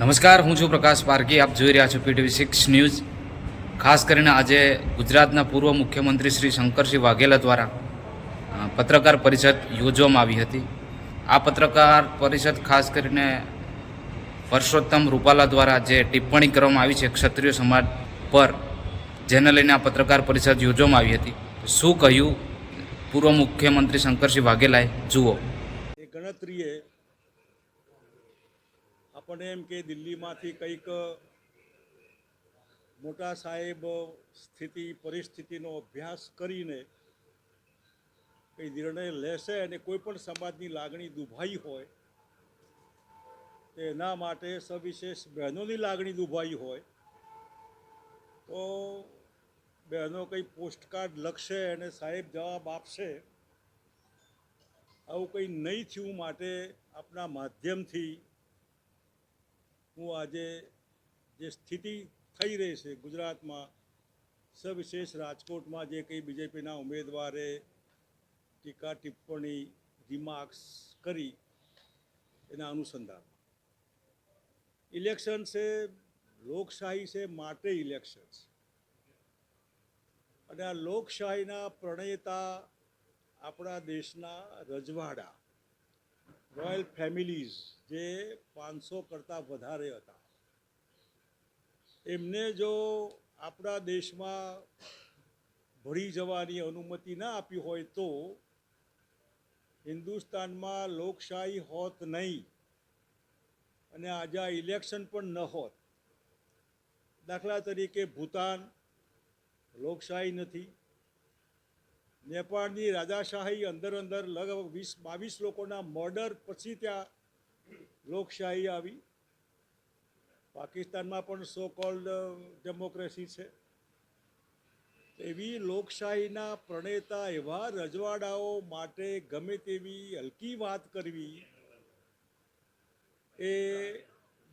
નમસ્કાર, હું છું પ્રકાશ પારકી. આપ જોઈ રહ્યા છો PTV6 ન્યૂઝ. ખાસ કરીને આજે ગુજરાતના પૂર્વ મુખ્યમંત્રી શ્રી શંકરસિંહ વાઘેલા દ્વારા પત્રકાર પરિષદ યોજવામાં આવી હતી. આ પત્રકાર પરિષદ ખાસ કરીને પરસોત્તમ રૂપાલા દ્વારા જે ટિપ્પણી કરવામાં આવી છે ક્ષત્રિય સમાજ પર, જેને લઈને આ પત્રકાર પરિષદ યોજવામાં આવી હતી. શું કહ્યું પૂર્વ મુખ્યમંત્રી શંકરસિંહ વાઘેલાએ, જુઓ. એ ગણતરીએ આપણને એમ કે દિલ્હીમાંથી કંઈક મોટા સાહેબ સ્થિતિ પરિસ્થિતિનો અભ્યાસ કરીને કંઈ નિર્ણય લેશે અને કોઈ પણ સમાજની લાગણી દુભાઈ હોય તો એના માટે સવિશેષ બહેનોની લાગણી દુભાઈ હોય તો બહેનો કંઈ પોસ્ટકાર્ડ લખશે અને સાહેબ જવાબ આપશે. આવું કંઈ નહીં થયું માટે આપણા માધ્યમથી હું આજે જે સ્થિતિ થઈ રહી છે ગુજરાતમાં, સવિશેષ રાજકોટમાં જે કંઈ બીજેપીના ઉમેદવારે ટીકા ટિપ્પણી રિમાર્ક્સ કરી એના અનુસંધાનમાં, ઇલેક્શન છે, લોકશાહી છે, માટે ઇલેક્શન છે. અને આ લોકશાહીના પ્રણેતા આપણા દેશના રજવાડા, રોયલ ફેમિલીઝ જે 500 કરતાં વધારે હતા, એમને જો આપણા દેશમાં ભળી જવાની અનુમતિ ના આપી હોય તો હિન્દુસ્તાનમાં લોકશાહી હોત નહીં અને આજે આ ઇલેક્શન પણ ન હોત. દાખલા તરીકે ભૂતાન લોકશાહી નથી, નેપાળની રાજાશાહી અંદર લગભગ 20-22 લોકોના મર્ડર પછી ત્યાં લોકશાહી આવી. પાકિસ્તાનમાં પણ સો કોલ્ડ ડેમોક્રેસી છે. એવી લોકશાહીના પ્રણેતા એવા રજવાડાઓ માટે ગમે તેવી હલકી વાત કરવી એ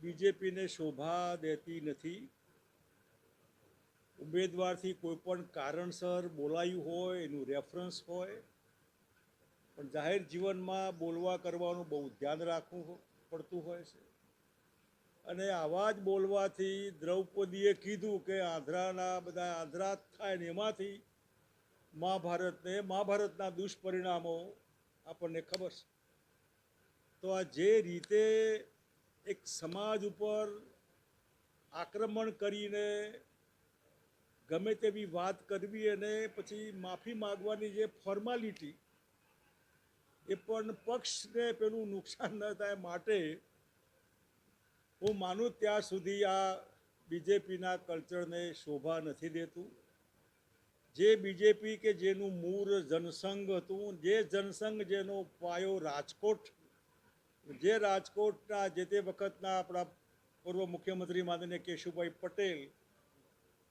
બીજેપીને શોભા દેતી નથી. ઉમેદવારથી કોઈ પણ કારણસર બોલાયું હોય, એનું રેફરન્સ હોય, પણ જાહેર જીવનમાં બોલવા કરવાનું બહુ ધ્યાન રાખવું પડતું હોય છે. અને આવા જ બોલવાથી દ્રૌપદીએ કીધું કે આંધ્રાના બધા આંધ્રા થાય ને એમાંથી મહાભારતના દુષ્પરિણામો આપણને ખબર છે. તો આ જે રીતે એક સમાજ ઉપર આક્રમણ કરીને ગમે તેવી વાત કરવી અને પછી માફી માગવાની જે ફોર્માલિટી, એ પણ પક્ષને પેલું નુકસાન ન થાય માટે હું માનું ત્યાં સુધી આ બીજેપીના કલ્ચરને શોભા નથી દેતું. જે બીજેપી કે જેનું મૂળ જનસંઘ હતું, જે જનસંઘ જેનો પાયો રાજકોટ, જે રાજકોટના જે તે વખતના આપણા પૂર્વ મુખ્યમંત્રી માનનીય કેશુભાઈ પટેલ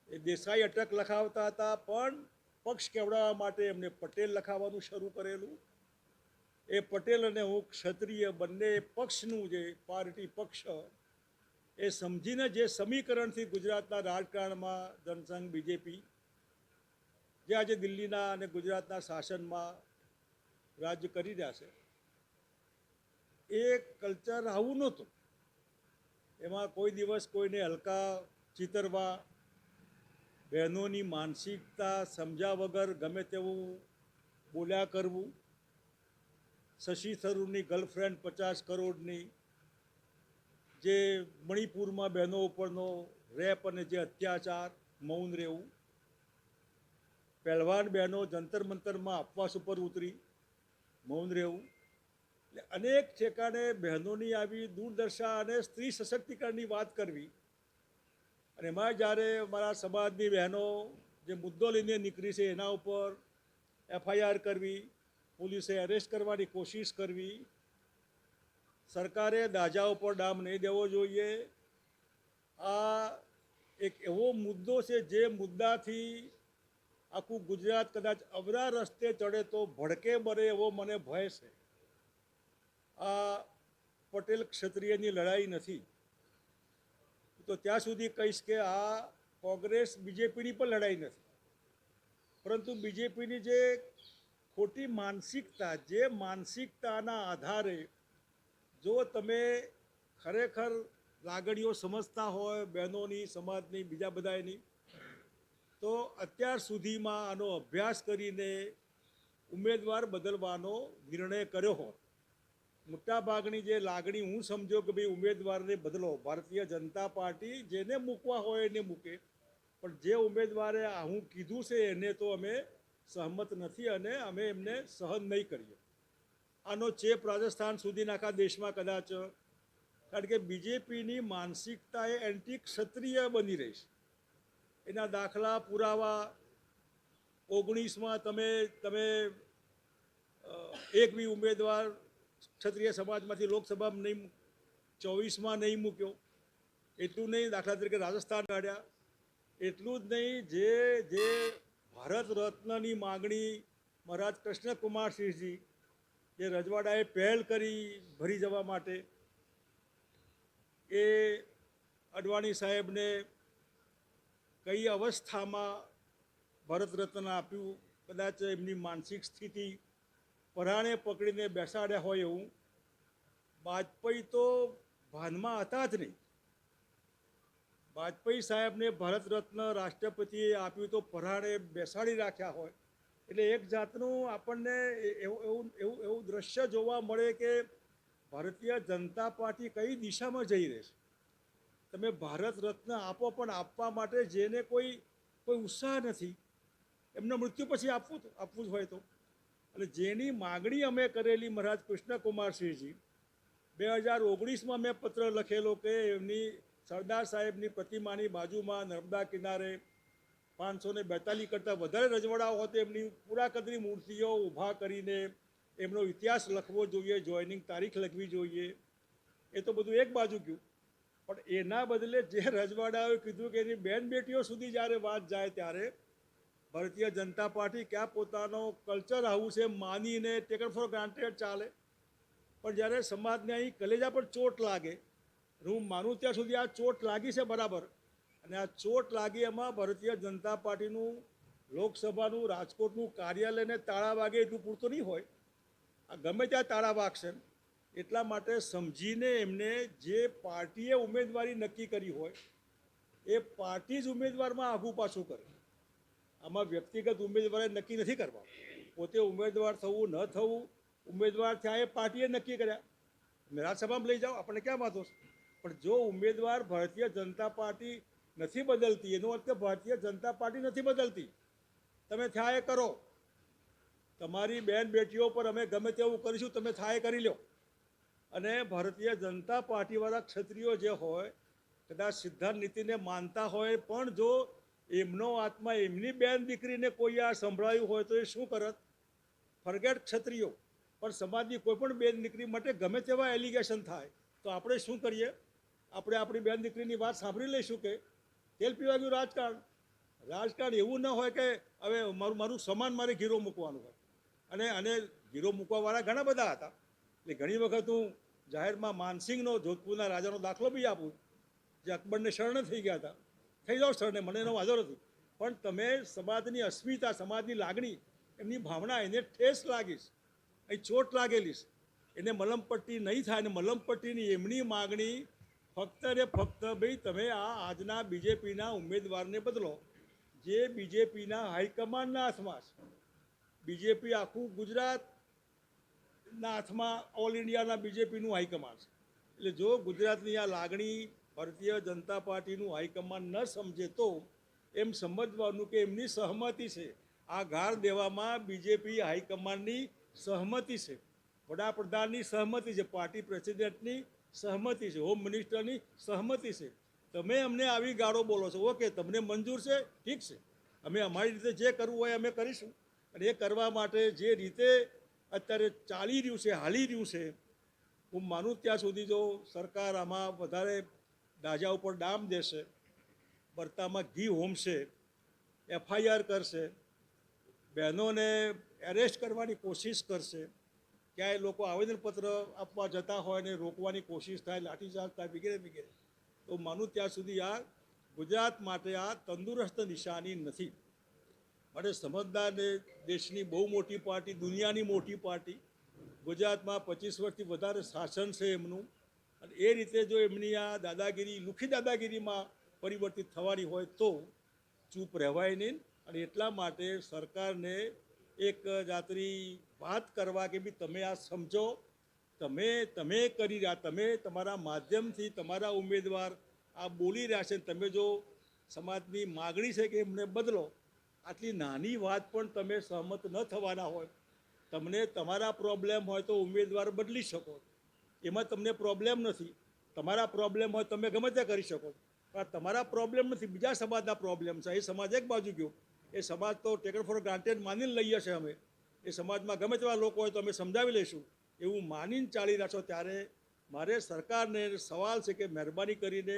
એ દેસાઈ અટક લખાવતા હતા, પણ પક્ષ કેવડાવવા માટે એમને પટેલ લખાવવાનું શરૂ કરેલું. એ પટેલ અને હું ક્ષત્રિય બંને પક્ષનું જે પાર્ટી પક્ષ એ સમજીને જે સમીકરણથી ગુજરાતના રાજકારણમાં જનસંઘ બીજેપી જે આજે દિલ્હીના અને ગુજરાતના શાસનમાં રાજ્ય કરી રહ્યા છે, એ કલ્ચર આવું નહોતું. એમાં કોઈ દિવસ કોઈને હલકા ચિતરવા, બહેનોની માનસિકતા સમજ્યા વગર ગમે તેવું બોલ્યા કરવું, શશી થરૂરની ગર્લફ્રેન્ડ 50 કરોડની, જે મણિપુરમાં બહેનો ઉપરનો રેપ અને જે અત્યાચાર, મૌન રહેવું, પહેલવાન બહેનો જંતર મંતરમાં અપવાસ ઉપર ઉતરી મૌન રહેવું. એટલે અનેક ઠેકાણે બહેનોની આવી દુર્દશા અને સ્ત્રી સશક્તિકરણની વાત કરવી. અને એમાં જ્યારે મારા સમાજની બહેનો જે મુદ્દો લઈને નીકળી છે એના ઉપર FIR કરવી, પોલીસે એરેસ્ટ કરવાની કોશિશ કરવી, સરકારે દાજા ઉપર ડામ નહીં દેવો જોઈએ. આ એક એવો મુદ્દો છે જે મુદ્દાથી આખું ગુજરાત કદાચ અવરા રસ્તે ચડે તો ભડકે મરે એવો મને ભય છે. આ પટેલ ક્ષત્રિયની લડાઈ નથી. તો ત્યાં સુધી કહીશ કે આ કોંગ્રેસ બીજેપીની પણ લડાઈ નથી, પરંતુ બીજેપીની જે ખોટી માનસિકતા, જે માનસિકતાના આધારે જો તમે ખરેખર લાગણીઓ સમજતા હોય બહેનોની, સમાજની, બીજા બધાની, તો અત્યાર સુધીમાં આનો અભ્યાસ કરીને ઉમેદવાર બદલવાનો નિર્ણય કર્યો હોત. મોટાભાગની જે લાગણી હું સમજો કે ભાઈ ઉમેદવારને બદલો, ભારતીય જનતા પાર્ટી જેને મૂકવા હોય એને મૂકે, પણ જે ઉમેદવારે હું કીધું છે એને તો અમે સહમત નથી અને અમે એમને સહન નહીં કરીએ. આનો ચેપ રાજસ્થાન સુધી આખા દેશમાં કદાચ, કારણ કે બીજેપીની માનસિકતા એ એન્ટી ક્ષત્રિય બની રહી છે. એના દાખલા પુરાવા 19માં તમે એક બી ઉમેદવાર ક્ષત્રિય સમાજમાંથી લોકસભામાં નહીં, 24માં નહીં મૂક્યો. એટલું નહીં, દાખલા તરીકે રાજસ્થાન કાઢ્યા. એટલું જ નહીં, જે ભારત રત્નની માગણી મહારાજ કૃષ્ણકુમાર સિંહજી, જે રજવાડાએ પહેલ કરી ભરી જવા માટે, એ અડવાણી સાહેબને કઈ અવસ્થામાં ભારત રત્ન આપ્યું, કદાચ એમની માનસિક સ્થિતિ પરાણે પકડીને બેસાડ્યા હોય એવું. વાજપેયી તો ભાનમાં હતા જ નહીં. વાજપેયી સાહેબને ભારત રત્ન રાષ્ટ્રપતિએ આપ્યું તો પરાણે બેસાડી રાખ્યા હોય. એટલે એક જાતનું આપણને એવું દ્રશ્ય જોવા મળે કે ભારતીય જનતા પાર્ટી કઈ દિશામાં જઈ રહી છે. તમે ભારત રત્ન આપો, પણ આપવા માટે જેને કોઈ ઉત્સાહ નથી, એમને મૃત્યુ પછી આપવું જ હોય તો. અને જેની માગણી અમે કરેલી મહારાજ કૃષ્ણકુમારસિંહજી, 2019માં મેં પત્ર લખેલો કે એમની સરદાર સાહેબની પ્રતિમાની બાજુમાં નર્મદા કિનારે 542 કરતાં વધારે રજવાડાઓ હોય તો એમની પૂરા કદની મૂર્તિઓ ઊભા કરીને એમનો ઇતિહાસ લખવો જોઈએ, જોઈનિંગ તારીખ લખવી જોઈએ. એ તો બધું એક બાજુ ગયું, પણ એના બદલે જે રજવાડાઓએ કીધું કે એની બેન બેટીઓ સુધી જ્યારે વાત જાય ત્યારે ભારતીય જનતા પાર્ટી ક્યાં પોતાનો કલ્ચર હાઉસ એ માનીને ટેકન ફોર ગ્રાન્ટેડ ચાલે. પણ જ્યારે સમાજને અહીં કલેજા પર ચોટ લાગે, હું માનું ત્યાં સુધી આ ચોટ લાગી છે બરાબર, અને આ ચોટ લાગી એમાં ભારતીય જનતા પાર્ટીનું લોકસભાનું રાજકોટનું કાર્યાલયને તાળા વાગે એટલું પૂરતું નહીં હોય. આ ગમે ત્યાં તાળા વાગશે. એટલા માટે સમજીને એમને જે પાર્ટીએ ઉમેદવારી નક્કી કરી હોય એ પાર્ટી જ ઉમેદવારમાં આઘું પાછું કરે. આમાં વ્યક્તિગત ઉમેદવારે નક્કી નથી કરવા. પોતે ઉમેદવાર થવું ન થવું, ઉમેદવાર થયા એ પાર્ટીએ નક્કી કર્યા. રાજ્યસભામાં લઈ જાઓ, આપણને ક્યાં વાંધો છે. પણ જો ઉમેદવાર ભારતીય જનતા પાર્ટી નથી બદલતી, એનો અર્થ ભારતીય જનતા પાર્ટી નથી બદલતી, તમે થયા એ કરો. તમારી બેન બેટીઓ પર અમે ગમે તેવું કરીશું, તમે થાય કરી લો. અને ભારતીય જનતા પાર્ટીવાળા ક્ષત્રિયો જે હોય, કદાચ સિદ્ધાંત નીતિને માનતા હોય, પણ જો એમનો આત્મા એમની બેન દીકરીને કોઈ આ સંભળાયું હોય તો એ શું કરત? ફરગેટ ક્ષત્રિયો, પણ સમાજની કોઈ પણ બેન દીકરી માટે ગમે તેવા એલિગેશન થાય તો આપણે શું કરીએ? આપણે આપણી બેન દીકરીની વાત સાંભળી લઈશું કે તેલ પીવા ગયું રાજકારણ. રાજકારણ એવું ન હોય કે હવે મારું સમાન મારે ઘીરો મૂકવાનું હોય. અને ઘીરો મૂકવાવાળા ઘણા બધા હતા. એટલે ઘણી વખત હું જાહેરમાં માનસિંહનો, જોધપુરના રાજાનો દાખલો બી આપું, જે અકબરને શરણે થઈ ગયા હતા. થઈ જાઓ શરણે, મને એનો વાંધો નથી, પણ તમે સમાજની અસ્મિતા, સમાજની લાગણી, એમની ભાવના, એને ઠેસ લાગીશ, અહીં ચોટ લાગેલીશ, એને મલમપટ્ટી નહીં થાય. અને મલમપટ્ટીની એમની માગણી ફક્ત ને ફક્ત ભાઈ તમે આજના બીજેપીના ઉમેદવારને બદલો, જે બીજેપીના હાઈકમાન્ડના હાથમાં છે. બીજેપી આખું ગુજરાતના હાથમાં, ઓલ ઇન્ડિયાના બીજેપીનું હાઈકમાન્ડ છે. એટલે જો ગુજરાતની આ લાગણી ભારતીય જનતા પાર્ટીનું હાઈકમાન્ડ ન સમજે તો એમ સમજવાનું કે એમની સહમતિ છે, આ ઘાર દેવામાં બીજેપી હાઈકમાન્ડની સહમતિ છે, વડાપ્રધાનની સહમતિ છે, પાર્ટી પ્રેસિડેન્ટની સહમતિ છે, હોમ મિનિસ્ટરની સહમતિ છે. તમે અમને આવી ગાળો બોલો છો, ઓકે, તમને મંજૂર છે, ઠીક છે, અમે અમારી રીતે જે કરવું હોય અમે કરીશું. અને એ કરવા માટે જે રીતે અત્યારે ચાલી રહ્યું છે, હાલી રહ્યું છે, હું માનું ત્યાં સુધી જો સરકાર આમાં વધારે દાજા ઉપર ડામ દેશે, બરતામાં ઘી હોમશે, FIR કરશે, બહેનોને એરેસ્ટ કરવાની કોશિશ કરશે, ક્યાંય લોકો આવેદનપત્ર આપવા જતા હોય ને રોકવાની કોશિશ થાય, લાઠીચાર્જ થાય, વગેરે વગેરે, તો માનું ત્યાં સુધી આ ગુજરાત માટે આ તંદુરસ્ત નિશાની નથી. માટે સમજદાર દેશની બહુ મોટી પાર્ટી, દુનિયાની મોટી પાર્ટી, ગુજરાતમાં 25 વર્ષથી વધારે શાસન છે એમનું, અને એ રીતે જો એમની આ દાદાગીરી લુખી દાદાગીરીમાં પરિવર્તિત થવાની હોય તો ચૂપ રહેવાય નહીં. અને એટલા માટે સરકારને એક જાતની વાત કરવા કે બી તમે આ સમજો, તમે કરી રહ્યા, તમે તમારા માધ્યમથી તમારા ઉમેદવાર આ બોલી રહ્યા છે, તમે જો સમાજની માગણી છે કે એમને બદલો, આટલી નાની વાત પણ તમે સહમત ન થવાના હોય. તમને તમારા પ્રોબ્લેમ હોય તો ઉમેદવાર બદલી શકો, એમાં તમને પ્રોબ્લેમ નથી. તમારા પ્રોબ્લેમ હોય તમે ગમે તે કરી શકો, પણ તમારા પ્રોબ્લેમ નથી, બીજા સમાજના પ્રોબ્લેમ છે. એ સમાજ એક બાજુ ગયો, એ સમાજ તો ટેકન ફોર ગ્રાન્ટેડ માનીને લઈએ છીએ અમે. એ સમાજમાં ગમે તેવા લોકો હોય તો અમે સમજાવી લઈશું એવું માનીને ચાલી રહ્યા છો. ત્યારે મારે સરકારને સવાલ છે કે મહેરબાની કરીને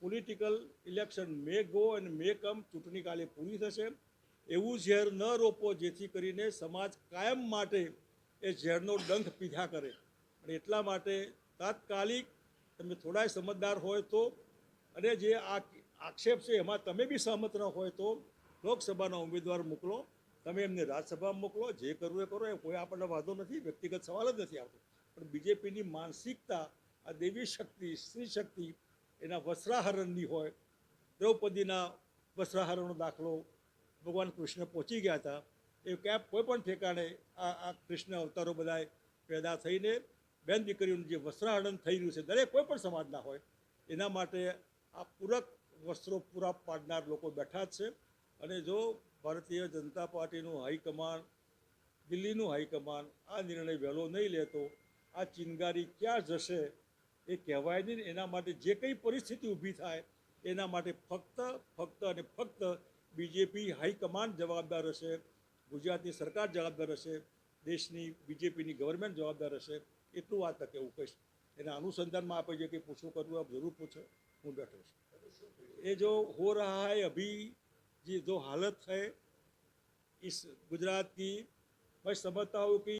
પોલિટિકલ ઇલેક્શન મે ગો અને મે કમ, ચૂંટણી કાલે પૂરી થશે, એવું ઝેર ન રોપો જેથી કરીને સમાજ કાયમ માટે એ ઝેરનો ડંખ પીધા કરે. અને એટલા માટે તાત્કાલિક તમે થોડાય સમજદાર હોય તો, અને જે આ આક્ષેપ છે એમાં તમે બી સહમત ન હોય તો લોકસભાના ઉમેદવાર મોકલો, તમે એમને રાજ્યસભામાં મોકલો, જે કરવું એ કરો, એ કોઈ આપણને વાંધો નથી, વ્યક્તિગત સવાલ જ નથી આવતો. પણ બીજેપીની માનસિકતા આ દેવી શક્તિ, સ્ત્રી શક્તિ એના વસ્ત્રાહરણની હોય. દ્રૌપદીના વસ્ત્રાહરણનો દાખલો ભગવાન કૃષ્ણ પહોંચી ગયા હતા, એ ક્યાંક કોઈ પણ ઠેકાણે આ કૃષ્ણ અવતારો બધાએ પેદા થઈને બેન દીકરીઓનું જે વસ્ત્રાહરણ થઈ રહ્યું છે દરેક કોઈ પણ સમાજના હોય, એના માટે આ પૂરક વસ્ત્રો પૂરા પાડનાર લોકો બેઠા જ છે. અને જો ભારતીય જનતા પાર્ટીનું હાઈકમાન્ડ, દિલ્હીનું હાઈકમાન્ડ આ નિર્ણય વહેલો નહીં લે તો આ ચિનગારી ક્યાં જશે એ કહેવાય નહીં. એના માટે જે કંઈ પરિસ્થિતિ ઊભી થાય એના માટે ફક્ત અને ફક્ત બીજેપી હાઈકમાન્ડ જવાબદાર હશે, ગુજરાતની સરકાર જવાબદાર હશે, દેશની બીજેપીની ગવર્મેન્ટ જવાબદાર હશે. એટલું આ તકે હું કહીશ. એના અનુસંધાનમાં આપણે જે કંઈ પૂછવું કરવું આપ જરૂર પૂછો, હું બેઠો છું. એ જો હો રહા है अभी जो हालत है इस गुजरात की, मैं समझता हूँ कि